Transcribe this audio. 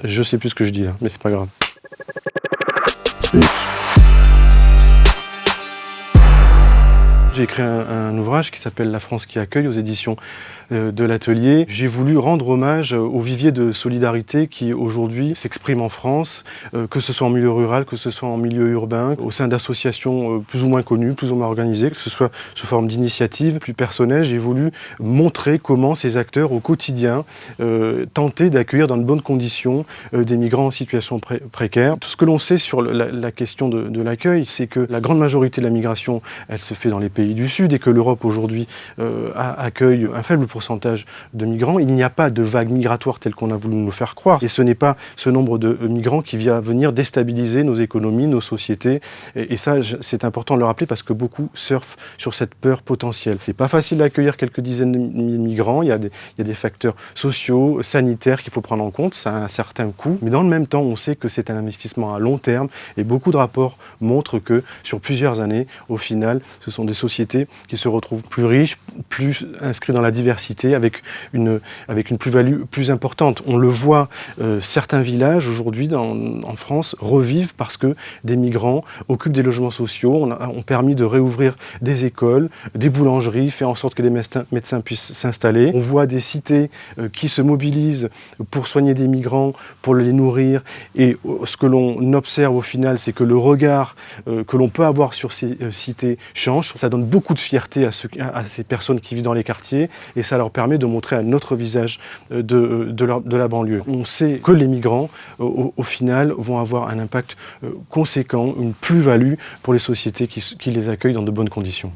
Je sais plus ce que je dis là, mais c'est pas grave. J'ai écrit un ouvrage qui s'appelle La France qui accueille aux éditions de l'Atelier. J'ai voulu rendre hommage au vivier de solidarité qui aujourd'hui s'exprime en France, que ce soit en milieu rural, que ce soit en milieu urbain, au sein d'associations plus ou moins connues, plus ou moins organisées, que ce soit sous forme d'initiatives plus personnelles. J'ai voulu montrer comment ces acteurs au quotidien tentaient d'accueillir dans de bonnes conditions des migrants en situation précaire. Tout ce que l'on sait sur la question de l'accueil, c'est que la grande majorité de la migration, elle se fait dans les pays du Sud et que l'Europe aujourd'hui accueille un faible pourcentage de migrants. Il n'y a pas de vague migratoire telle qu'on a voulu nous faire croire. Et ce n'est pas ce nombre de migrants qui va venir déstabiliser nos économies, nos sociétés. Et ça, c'est important de le rappeler parce que beaucoup surfent sur cette peur potentielle. C'est pas facile d'accueillir quelques dizaines de milliers de migrants. Il y a des facteurs sociaux, sanitaires qu'il faut prendre en compte. Ça a un certain coût. Mais dans le même temps, on sait que c'est un investissement à long terme. Et beaucoup de rapports montrent que sur plusieurs années, au final, ce sont des sociétés qui se retrouvent plus riches, plus inscrites dans la diversité, avec une plus-value plus importante. On le voit, certains villages aujourd'hui en France revivent parce que des migrants occupent des logements sociaux, ont permis de réouvrir des écoles, des boulangeries, fait en sorte que des médecins puissent s'installer. On voit des cités qui se mobilisent pour soigner des migrants, pour les nourrir. Et ce que l'on observe au final, c'est que le regard que l'on peut avoir sur ces cités change. Ça donne beaucoup de fierté à ces personnes qui vivent dans les quartiers et ça leur permet de montrer un autre visage de la banlieue. On sait que les migrants, au final, vont avoir un impact conséquent, une plus-value pour les sociétés qui les accueillent dans de bonnes conditions.